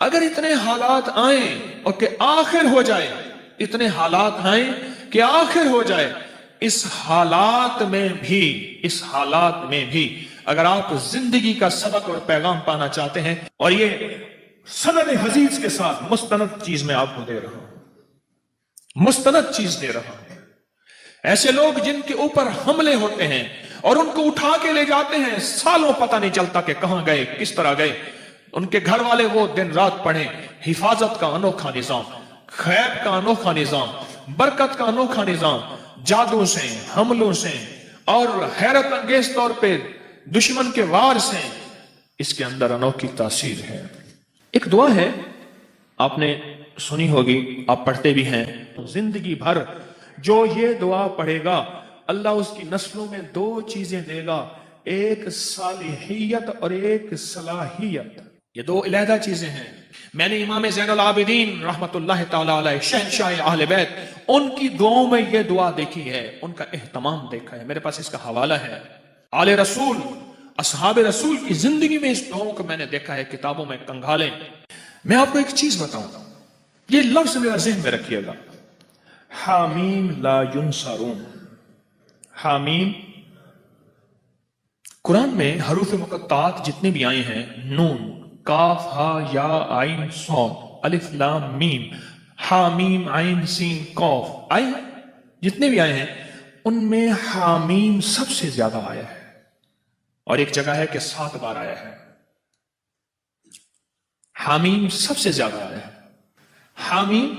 اگر اتنے حالات آئیں اور کہ آخر ہو جائے، اتنے حالات آئیں کہ آخر ہو جائے، اس حالات میں بھی اگر آپ زندگی کا سبق اور پیغام پانا چاہتے ہیں، اور یہ سند حدیث کے ساتھ مستند چیز میں آپ کو دے رہا ہوں، مستند چیز دے رہا ہوں، ایسے لوگ جن کے اوپر حملے ہوتے ہیں اور ان کو اٹھا کے لے جاتے ہیں، سالوں پتہ نہیں چلتا کہ کہاں گئے، کس طرح گئے، ان کے گھر والے وہ دن رات پڑھیں، حفاظت کا انوکھا نظام، خیر کا انوکھا نظام، برکت کا انوکھا نظام، جادو سے، حملوں سے اور حیرت انگیز طور پہ دشمن کے وار سے، اس کے اندر انوکھی تاثیر ہے۔ ایک دعا ہے، آپ نے سنی ہوگی، آپ پڑھتے بھی ہیں، زندگی بھر جو یہ دعا پڑھے گا اللہ اس کی نسلوں میں دو چیزیں دے گا، ایک صالحیت اور ایک صلاحیت۔ یہ دو علیحدہ چیزیں ہیں۔ میں نے امام زین العابدین رحمت اللہ تعالی علیہ، شہنشاہ اہل بیت، ان کی دعاؤں میں یہ دعا دیکھی ہے، ان کا اہتمام دیکھا ہے، میرے پاس اس کا حوالہ ہے۔ آل رسول، اصحاب رسول کی زندگی میں اس دعاؤں کو میں نے دیکھا ہے، کتابوں میں کنگھالیں۔ میں آپ کو ایک چیز بتاؤں، یہ لفظ میرا ذہن میں رکھیے گا، حامیم لا ینصرون۔ حامیم، قرآن میں حروف مقطعات جتنے بھی آئے ہیں، نون، کاف، ہا، یا، عین، صاد، الف، لام، میم، حامیم، عین، سین، قاف، آئے ہیں، جتنے بھی آئے ہیں ان میں حامیم سب سے زیادہ آیا ہے، اور ایک جگہ ہے کہ 7 بار آیا ہے۔ حامیم سب سے زیادہ آیا ہے، حامیم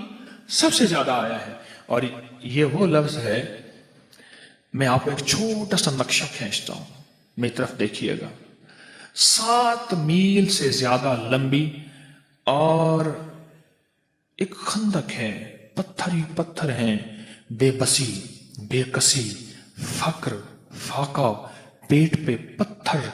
سب سے زیادہ آیا ہے، اور یہ وہ لفظ ہے، میں آپ کو ایک چھوٹا سا نقشہ کھینچتا ہوں، میری طرف دیکھیے گا، 7 میل سے زیادہ لمبی اور ایک خندق ہے، پتھر ہی پتھر ہیں، بے بسی، بے کسی، فقر، فاقہ، پیٹ پہ پتھر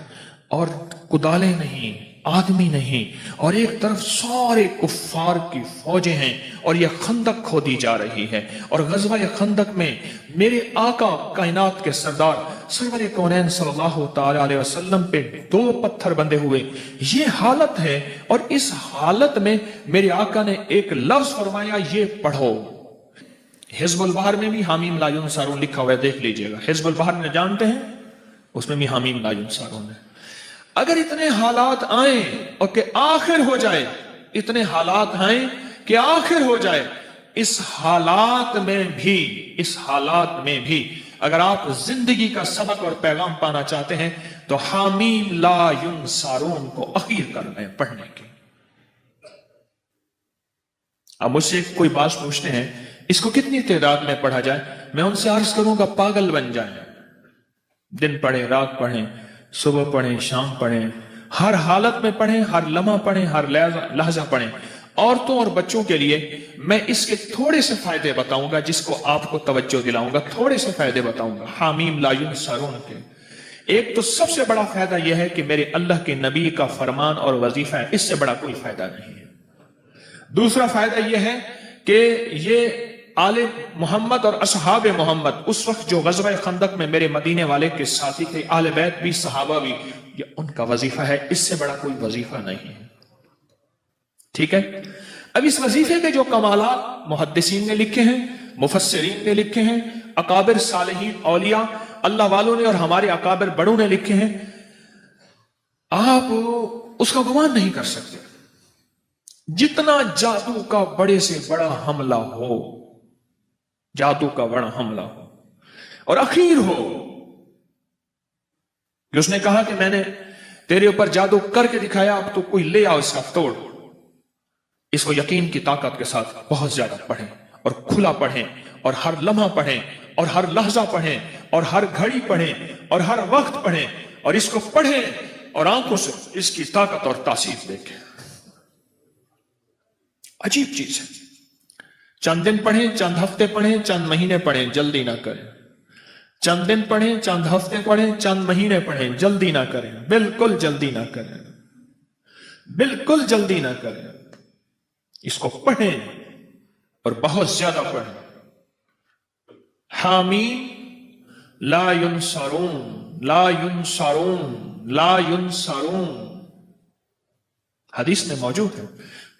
اور کدالیں نہیں، آدمی نہیں، اور ایک طرف سارے کفار کی فوجیں ہیں، اور یہ خندق کھودی جا رہی ہے، اور غزوہ خندق میں میرے آقا کائنات کے سردار سرور کونین صلی اللہ تعالی علیہ وسلم پہ 2 پتھر بندے ہوئے، یہ حالت ہے، اور اس حالت میں میرے آقا نے ایک لفظ فرمایا، یہ پڑھو۔ حزب البحر میں بھی حامیم لا ینصرون لکھا ہوا ہے، دیکھ لیجئے گا، حزب البحر میں جانتے ہیں، اس میں بھی حامیم لا ینصرون ہے۔ اگر اتنے حالات آئیں اور کہ آخر ہو جائے، اتنے حالات آئیں کہ آخر ہو جائے، اس حالات میں بھی اگر آپ زندگی کا سبق اور پیغام پانا چاہتے ہیں تو حامیم لا ینصرون کو اخیر کر رہے ہیں پڑھنے کی۔ اب مجھ سے کوئی بات پوچھتے ہیں، اس کو کتنی تعداد میں پڑھا جائے؟ میں ان سے عرض کروں گا پاگل بن جائیں، دن پڑھیں، رات پڑھیں، صبح پڑھیں، شام پڑھیں، ہر حالت میں پڑھیں، ہر لمحہ پڑھیں، ہر لحظہ پڑھیں۔ عورتوں اور بچوں کے لیے میں اس کے تھوڑے سے فائدے بتاؤں گا، جس کو آپ کو توجہ دلاؤں گا، تھوڑے سے فائدے بتاؤں گا حامیم لا ینصرون کے۔ ایک تو سب سے بڑا فائدہ یہ ہے کہ میرے اللہ کے نبی کا فرمان اور وظیفہ ہے، اس سے بڑا کوئی فائدہ نہیں ہے۔ دوسرا فائدہ یہ ہے کہ یہ آل محمد اور اصحاب محمد اس وقت جو غزوہ خندق میں میرے مدینے والے کے ساتھی تھے، آل بیت بھی، صحابہ بھی، یہ ان کا وظیفہ ہے، اس سے بڑا کوئی وظیفہ نہیں ہے۔ ٹھیک ہے؟ اب اس وظیفے کے جو کمالات محدثین نے لکھے ہیں، مفسرین نے لکھے ہیں، اکابر صالحین اولیاء اللہ والوں نے اور ہمارے اکابر بڑوں نے لکھے ہیں، آپ اس کا گمان نہیں کر سکتے۔ جتنا جادو کا بڑے سے بڑا حملہ ہو، جادو کا بڑا حملہ ہو اور اخیر ہو کہ اس نے کہا کہ میں نے تیرے اوپر جادو کر کے دکھایا، اب تو کوئی لے آؤ اس کا توڑ، اس کو یقین کی طاقت کے ساتھ بہت زیادہ پڑھیں اور کھلا پڑھیں اور ہر لمحہ پڑھیں اور ہر لحظہ پڑھیں اور ہر گھڑی پڑھیں اور ہر وقت پڑھیں، اور اس کو پڑھیں اور آنکھوں سے اس کی طاقت اور تاثیر دیکھیں۔ عجیب چیز ہے، چند دن پڑھیں، چند ہفتے پڑھیں، چند مہینے پڑھیں، جلدی نہ کریں۔ چند دن پڑھیں، چند ہفتے پڑھیں، چند مہینے پڑھیں، جلدی نہ کریں، بالکل جلدی نہ کریں، بالکل جلدی نہ کریں۔ اس کو پڑھیں اور بہت زیادہ پڑھیں۔ حامیم لا ینصرون، لا ینصرون، لا ینصرون، حدیث میں موجود ہے،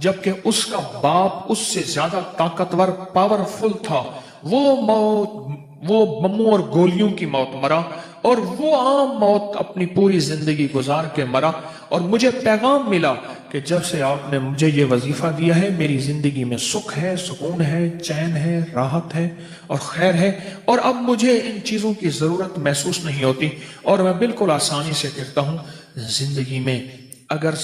جبکہ اس کا باپ اس سے زیادہ طاقتور پاورفل تھا، وہ بموں اور گولیوں کی موت مرا، اور وہ عام موت اپنی پوری زندگی گزار کے مرا، اور مجھے پیغام ملا کہ جب سے آپ نے مجھے یہ وظیفہ دیا ہے میری زندگی میں سکھ ہے، سکون ہے، چین ہے، راحت ہے اور خیر ہے، اور اب مجھے ان چیزوں کی ضرورت محسوس نہیں ہوتی، اور میں بالکل آسانی سے کہتا ہوں زندگی میں اگر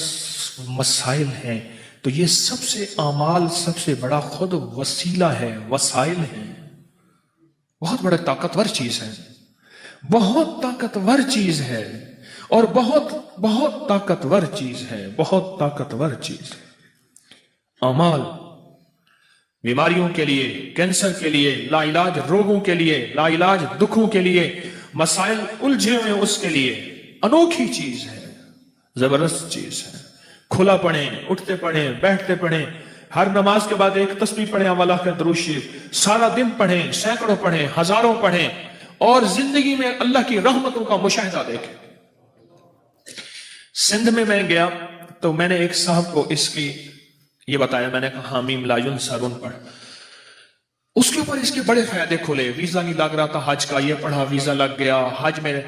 مسائل ہیں تو یہ سب سے اعمال سب سے بڑا خود وسیلہ ہے، وسائل ہیں، بہت بڑا طاقتور چیز ہے، بہت طاقتور چیز ہے، اور بہت بہت طاقتور چیز ہے، بہت طاقتور چیز ہے۔ اعمال بیماریوں کے لیے، کینسر کے لیے، لا علاج روگوں کے لیے، لا علاج دکھوں کے لیے، مسائل الجھے ہوئے اس کے لیے انوکھی چیز ہے، زبردست چیز ہے۔ کھلا پڑھیں، اٹھتے پڑھیں، بیٹھتے پڑھیں، ہر نماز کے بعد ایک تسبیح پڑھیں، اللہ کا درود شریف، سارا دن پڑھیں، سینکڑوں پڑھیں، ہزاروں پڑھیں، اور زندگی میں اللہ کی رحمتوں کا مشاہدہ دیکھیں۔ سندھ میں گیا تو میں نے ایک صاحب کو اس کی یہ بتایا، میں نے کہا حامیم لا ینصرون پڑھ، اس کے اوپر اس کے بڑے فائدے کھلے، ویزا نہیں لگ رہا تھا حج کا، یہ پڑھا ویزا لگ گیا، حج میں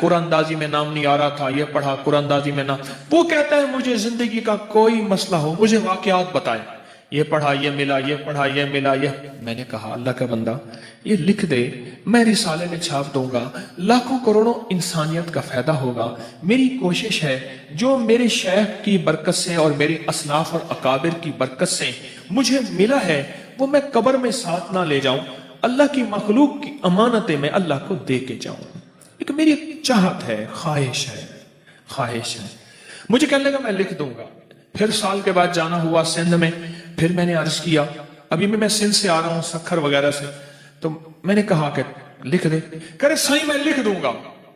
قرآن اندازی میں نام نہیں آ رہا تھا، یہ پڑھا قرآن اندازی میں نام، وہ کہتا ہے مجھے زندگی کا کوئی مسئلہ ہو مجھے واقعات بتائے، یہ پڑھا یہ ملا، یہ پڑھا یہ ملا، یہ میں نے کہا اللہ کا بندہ یہ لکھ دے، میں رسالے میں چھاپ دوں گا، لاکھوں کروڑوں انسانیت کا فائدہ ہوگا۔ میری کوشش ہے جو میرے شیخ کی برکت سے اور میرے اسلاف اور اکابر کی برکت سے مجھے ملا ہے وہ میں قبر میں ساتھ نہ لے جاؤں، اللہ کی مخلوق کی امانتیں میں اللہ کو دے کے جاؤں۔ ایک میری چاہت ہے، خواہش ہے۔ مجھے کہنے لگا میں لکھ دوں گا۔ پھر سال کے بعد جانا ہوا سندھ میں، پھر میں نے عرض کیا، ابھی میں سندھ سے آ رہا ہوں سکھر وغیرہ سے، تو میں نے کہا کہ لکھ دے، کہہ رہے صحیح میں لکھ دوں گا۔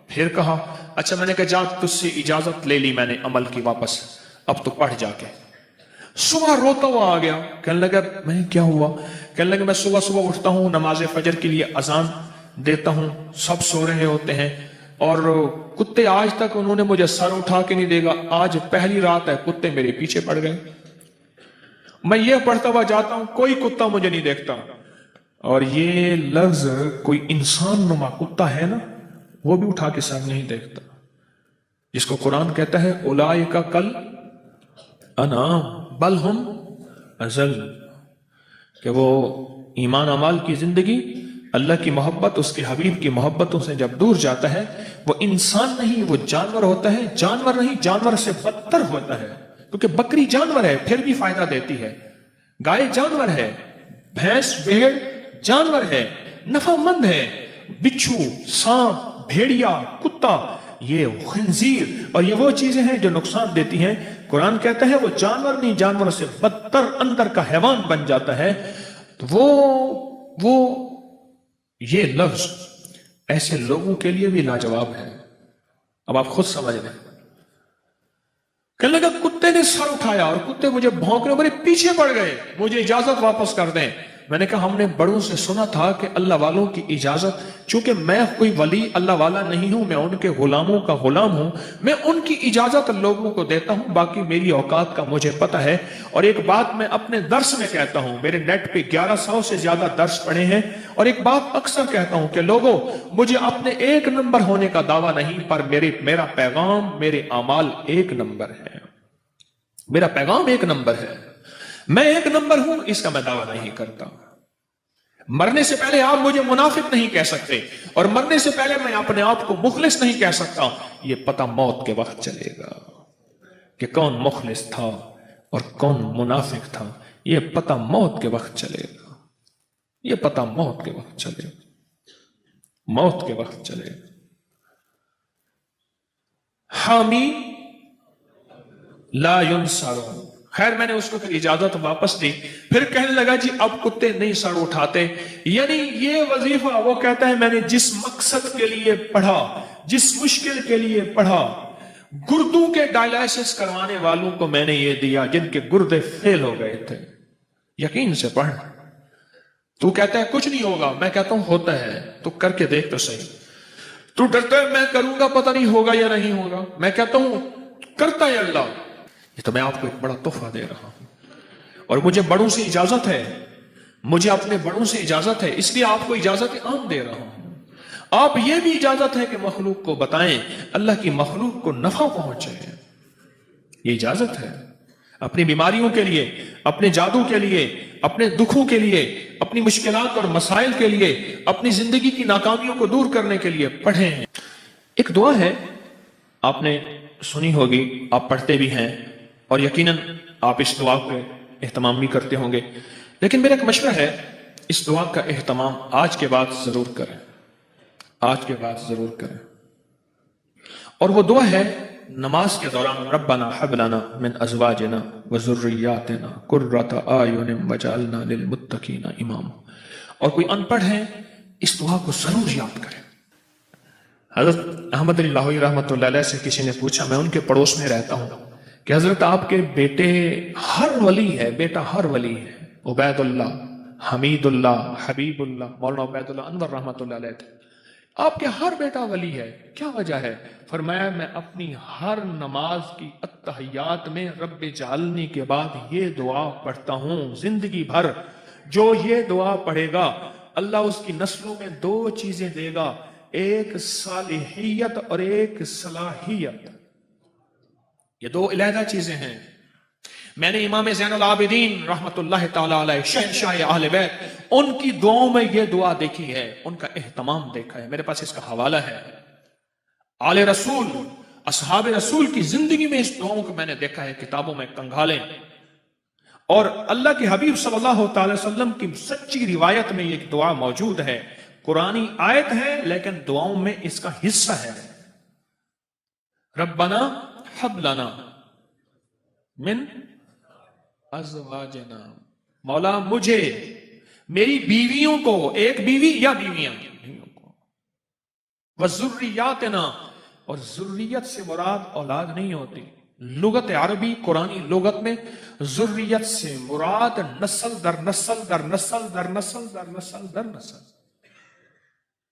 پھر کہا اچھا، میں نے کہا جا تجھ سے اجازت لے لی میں نے عمل کی واپس، اب تو پڑھ جا کے۔ صبح روتا ہوا آ گیا، کہنے لگا میں کیا ہوا؟ کہنے لگا میں صبح اٹھتا ہوں، نماز فجر کے لیے اذان دیتا ہوں، سب سو رہے ہوتے ہیں، اور کتے آج تک انہوں نے مجھے سر اٹھا کے نہیں دے گا، آج پہلی رات ہے کتے میرے پیچھے پڑ گئے، میں یہ پڑھتا ہوا جاتا ہوں، کوئی کتا مجھے نہیں دیکھتا، اور یہ لفظ کوئی انسان نما کتا ہے نا وہ بھی اٹھا کے سر نہیں دیکھتا، جس کو قرآن کہتا ہے اولئک کل انعام بل ہم اضل، کہ وہ ایمان اعمال کی زندگی، اللہ کی محبت، اس کے حبیب کی محبتوں سے جب دور جاتا ہے وہ انسان نہیں، وہ جانور ہوتا ہے، جانور نہیں جانور سے بدتر ہوتا ہے، کیونکہ بکری جانور ہے پھر بھی فائدہ دیتی ہے، گائے جانور ہے، بھینس بھیڑ جانور ہے، نفع مند ہے، بچھو سانپ بھیڑیا کتا یہ خنزیر اور یہ وہ چیزیں ہیں جو نقصان دیتی ہیں، قرآن کہتا ہے وہ جانور نہیں جانور سے بدتر اندر کا حیوان بن جاتا ہے، تو وہ یہ لفظ ایسے لوگوں کے لیے بھی لاجواب ہے۔ اب آپ خود سمجھ لیں، کہنے لگا کتے نے سر اٹھایا اور کتے مجھے بھونکنے میرے پیچھے پڑ گئے، مجھے اجازت واپس کر دیں۔ میں نے کہا ہم نے بڑوں سے سنا تھا کہ اللہ والوں کی اجازت، چونکہ میں کوئی ولی اللہ والا نہیں ہوں، میں ان کے غلاموں کا غلام ہوں، میں ان کی اجازت لوگوں کو دیتا ہوں، باقی میری اوقات کا مجھے پتہ ہے۔ اور ایک بات میں اپنے درس میں کہتا ہوں، میرے نیٹ پہ 1100 سے زیادہ درس پڑھے ہیں، اور ایک بات اکثر کہتا ہوں کہ لوگوں مجھے اپنے ایک نمبر ہونے کا دعویٰ نہیں، پر میرا پیغام میرے اعمال ایک نمبر ہے، میرا پیغام ایک نمبر ہے، میں ایک نمبر ہوں، اس کا میں دعویٰ نہیں کرتا۔ مرنے سے پہلے آپ مجھے منافق نہیں کہہ سکتے، اور مرنے سے پہلے میں اپنے آپ کو مخلص نہیں کہہ سکتا، یہ پتہ موت کے وقت چلے گا کہ کون مخلص تھا اور کون منافق تھا، یہ پتہ موت کے وقت چلے گا، یہ پتہ موت کے وقت چلے گا، موت کے وقت چلے گا۔ حامی لا ینصرون، خیر میں نے اس کو پھر اجازت واپس دی، پھر کہنے لگا جی اب کتے نہیں سر اٹھاتے، یعنی یہ وظیفہ وہ کہتا ہے میں نے جس مقصد کے لیے پڑھا، جس مشکل کے لیے پڑھا، گردوں کے ڈائلائسس کروانے والوں کو میں نے یہ دیا جن کے گردے فیل ہو گئے تھے، یقین سے پڑھ۔ تو کہتا ہے کچھ نہیں ہوگا، میں کہتا ہوں ہوتا ہے، تو کر کے دیکھ تو صحیح۔ تو ڈرتا ہے میں کروں گا پتہ نہیں ہوگا یا نہیں ہوگا، میں کہتا ہوں کرتا ہے اللہ۔ یہ تو میں آپ کو ایک بڑا تحفہ دے رہا ہوں، اور مجھے بڑوں سے اجازت ہے، مجھے اپنے بڑوں سے اجازت ہے، اس لیے آپ کو اجازت عام دے رہا ہوں۔ آپ یہ بھی اجازت ہے کہ مخلوق کو بتائیں، اللہ کی مخلوق کو نفع پہنچے، یہ اجازت ہے۔ اپنی بیماریوں کے لیے، اپنے جادو کے لیے، اپنے دکھوں کے لیے، اپنی مشکلات اور مسائل کے لیے، اپنی زندگی کی ناکامیوں کو دور کرنے کے لیے پڑھیں۔ ایک دعا ہے، آپ نے سنی ہوگی، آپ پڑھتے بھی ہیں اور یقیناً آپ اس دعا کو اہتمام بھی کرتے ہوں گے، لیکن میرا ایک مشورہ ہے، اس دعا کا اہتمام آج کے بعد ضرور کریں، آج کے بعد ضرور کریں۔ اور وہ دعا ہے نماز کے دوران، ربنا ہب لنا من ازواجنا وذریاتنا قرۃ اعین واجعلنا للمتقین اماما۔ اور کوئی ان پڑھ ہے اس دعا کو ضرور یاد کرے۔ حضرت احمد علی لاہوری رحمۃ اللہ علیہ سے کسی نے پوچھا، میں ان کے پڑوس میں رہتا ہوں، کہ حضرت آپ کے بیٹے ہر ولی ہے، بیٹا ہر ولی ہے، عبید اللہ، حمید اللہ، حبیب اللہ، مولانا عبید اللہ انور رحمۃ اللہ علیہ تھے، آپ کے ہر بیٹا ولی ہے، کیا وجہ ہے؟ فرمایا میں اپنی ہر نماز کی اتحیات میں رب جعلنی کے بعد یہ دعا پڑھتا ہوں، زندگی بھر جو یہ دعا پڑھے گا اللہ اس کی نسلوں میں دو چیزیں دے گا، ایک صالحیت اور ایک صلاحیت، یہ دو علیحدہ چیزیں ہیں۔ میں نے امام زین العابدین رحمت اللہ تعالی علیہ شہنشاہ اہل بیت ان کی دعاؤں میں یہ دعا دیکھی ہے، ان کا اہتمام دیکھا ہے، میرے پاس اس کا حوالہ ہے۔ آل رسول، اصحاب رسول کی زندگی میں اس دعاؤں کو میں نے دیکھا ہے، کتابوں میں کنگھالیں، اور اللہ کے حبیب صلی اللہ تعالی وسلم کی سچی روایت میں یہ دعا موجود ہے، قرآنی آیت ہے لیکن دعاؤں میں اس کا حصہ ہے۔ ربنا ہب لنا من ازواجنا، مولا مجھے، میری بیویوں کو، ایک بیوی یا بیویاں کو، وذریاتنا، اور ذریت سے مراد اولاد نہیں ہوتی، لغت عربی قرآنی لغت میں ذریت سے مراد نسل در نسل در نسل در نسل در نسل در نسل۔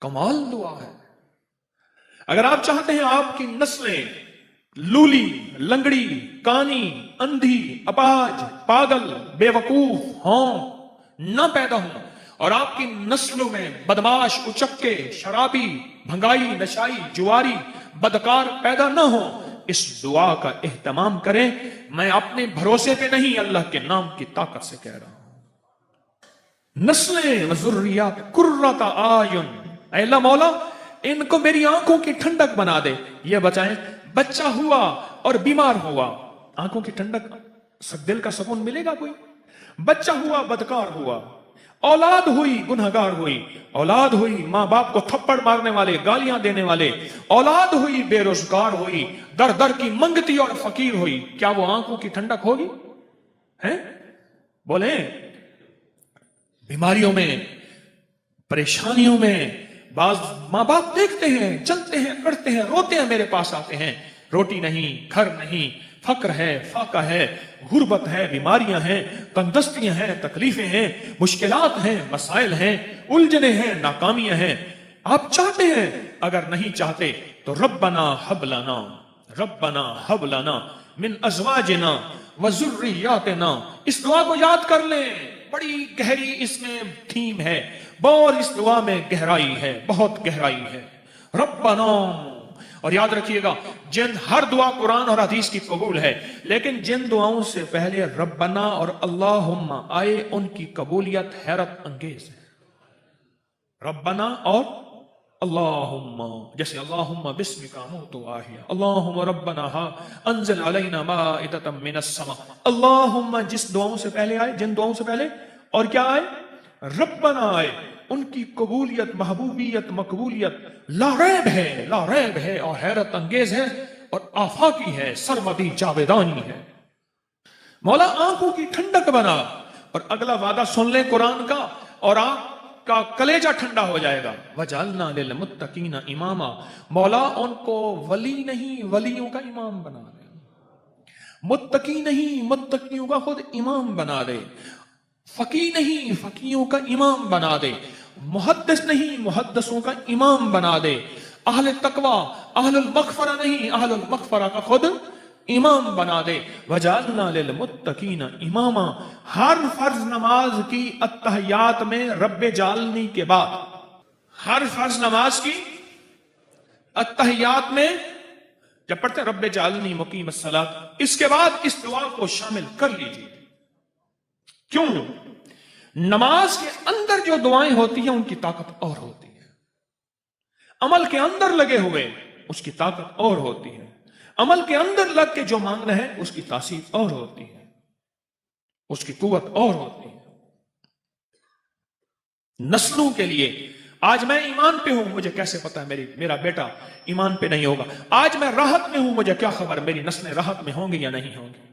کمال دعا ہے۔ اگر آپ چاہتے ہیں آپ کی نسلیں لولی، لنگڑی، کانی، اندھی، اپاہج، پاگل، بے وقوف ہوں، نہ پیدا ہوں، اور آپ کی نسلوں میں بدماش، اچکے، شرابی، بھنگائی، نشائی، جواری، بدکار پیدا نہ ہوں، اس دعا کا اہتمام کریں۔ میں اپنے بھروسے پہ نہیں، اللہ کے نام کی طاقت سے کہہ رہا ہوں۔ نسلیں و ذریات قرۃ اعین، اے اللہ مولا ان کو میری آنکھوں کی ٹھنڈک بنا دے۔ یہ بچائیں، بچہ ہوا اور بیمار ہوا، آنکھوں کی ٹھنڈک، دل کا سکون ملے گا کوئی؟ بچہ ہوا بدکار ہوا، اولاد ہوئی گنہگار ہوئی، اولاد ہوئی ماں باپ کو تھپڑ مارنے والے، گالیاں دینے والے، اولاد ہوئی بے روزگار ہوئی، در در کی منگتی اور فقیر ہوئی، کیا وہ آنکھوں کی ٹھنڈک ہوگی؟ ہیں بولیں؟ بیماریوں میں، پریشانیوں میں، بعض ماں باپ دیکھتے ہیں، چلتے ہیں، کرتے ہیں، روتے ہیں، میرے پاس آتے ہیں، روٹی نہیں، گھر نہیں، فقر ہے، فاقہ ہے، غربت ہے، بیماریاں ہیں، تنگدستیاں ہیں، تکلیفیں ہیں، مشکلات ہیں، مسائل ہیں، الجھنیں ہیں، ناکامیاں ہیں۔ آپ چاہتے ہیں، اگر نہیں چاہتے تو ربنا ہب لنا، ربنا ہب لنا من ازواجنا وذریاتنا، اس دعا کو یاد کر لیں، بڑی گہری اس میں تھیم ہے، اور اس دعا میں گہرائی ہے، بہت گہرائی ہے۔ ربنا، اور یاد رکھیے گا جن ہر دعا قرآن اور حدیث کی قبول ہے، لیکن جن دعاؤں سے پہلے ربنا اور اللہم آئے ان کی قبولیت حیرت انگیز ہے۔ ربنا اور اللہم، جیسے اللہم بسمک اموت و احیا، اللہم ربنا انزل علینا مائدۃ من السماء، اللہم جس دعاؤں سے پہلے آئے، جن دعاؤں سے پہلے، اور کیا آئے؟ ربنا آئے، ان کی قبولیت، محبوبیت، مقبولیت لا ریب ہے، لا ریب ہے، اور حیرت انگیز ہے، اور آفاقی ہے، سرمدی جاویدانی ہے۔ مولا آنکھوں کی ٹھنڈک بنا، اور اگلا وعدہ سن لیں قرآن کا، اور آنکھ کا کلیجہ ٹھنڈا ہو جائے گا۔ وَجَعَلْنَا لِلْمُتَّقِينَ إِمَامًا، مولا ان کو ولی نہیں، ولیوں کا امام بنا دے، متقی نہیں، متقیوں کا خود امام بنا دے، فقی نہیں، فقیوں کا امام بنا دے، محدث نہیں، محدثوں کا امام بنا دے، اہل تقوی، اہل المغفرہ نہیں، اہل المغفرہ کا خود امام بنا دے. وجعلنا للمتقین اماما. ہر فرض نماز کی التحیات میں رب جعلنی کے بعد، ہر فرض نماز کی التحیات میں جب پڑھتے ہیں رب جعلنی مقیم الصلاۃ، اس کے بعد اس دعا کو شامل کر لیجیے. کیوں؟ نماز کے اندر جو دعائیں ہوتی ہیں ان کی طاقت اور ہوتی ہے. عمل کے اندر لگے ہوئے اس کی طاقت اور ہوتی ہے. عمل کے اندر لگ کے جو مانگنا ہے اس کی تاثیر اور ہوتی ہے، اس کی قوت اور ہوتی ہے. نسلوں کے لیے آج میں ایمان پہ ہوں، مجھے کیسے پتا ہے میرا بیٹا ایمان پہ نہیں ہوگا. آج میں راحت میں ہوں، مجھے کیا خبر میری نسلیں راحت میں ہوں گی یا نہیں ہوں گی.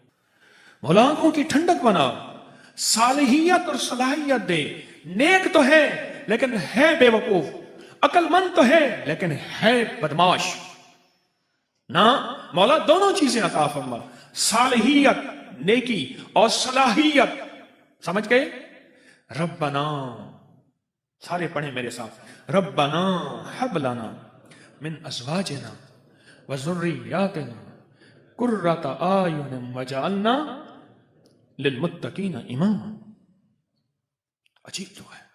مولا آنکھوں کی ٹھنڈک بنا، صالحیت اور صلاحیت دے. نیک تو ہے لیکن ہے بے وقوف، عقل مند تو ہے لیکن ہے بدماش. نہ مولا دونوں چیزیں عطا فرما، صالحیت نیکی اور صلاحیت. سمجھ گئے؟ ربنا، سارے پڑھیں میرے ساتھ، ربنا حب لنا من ازواجنا وذریاتنا قرۃ اعین وجعلنا للمتقین اماما. عجیب دعا ہے.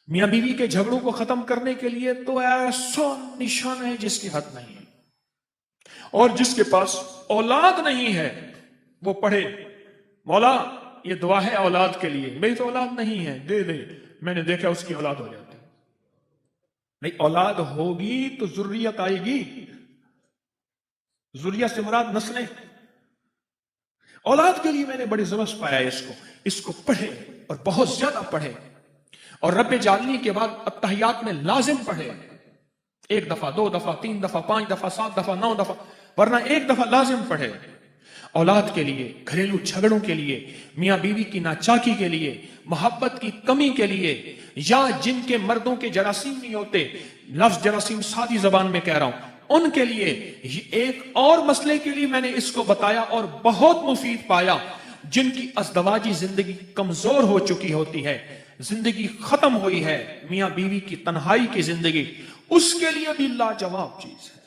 میاں بیوی کے جھگڑوں کو ختم کرنے کے لیے تو ایسا نشان ہے جس کی حد نہیں ہے. اور جس کے پاس اولاد نہیں ہے وہ پڑھے، مولا یہ دعا ہے اولاد کے لیے. میری تو اولاد نہیں ہے، دے دے. میں نے دیکھا اس کی اولاد ہو جاتی. نہیں، اولاد ہوگی تو ذریت آئے گی. ذریت سے مراد نسلیں. اولاد کے لیے میں نے بڑی زبردست پایا اس کو پڑھے اور بہت زیادہ پڑھے. اور رب جعلنی کے بعد التحیات میں لازم پڑھے. 1 دفعہ 2 دفعہ 3 دفعہ 5 دفعہ 7 دفعہ 9 دفعہ، ورنہ 1 دفعہ لازم پڑھے. اولاد کے لیے، گھریلو جھگڑوں کے لیے، میاں بیوی کی ناچاکی کے لیے، محبت کی کمی کے لیے، یا جن کے مردوں کے جراثیم نہیں ہوتے، لفظ جراثیم سادی زبان میں کہہ رہا ہوں، ان کے لیے. ایک اور مسئلے کے لیے میں نے اس کو بتایا اور بہت مفید پایا. جن کی ازدواجی زندگی کمزور ہو چکی ہوتی ہے، زندگی ختم ہوئی ہے، میاں بیوی کی تنہائی کی زندگی، اس کے لیے بھی لاجواب چیز ہے.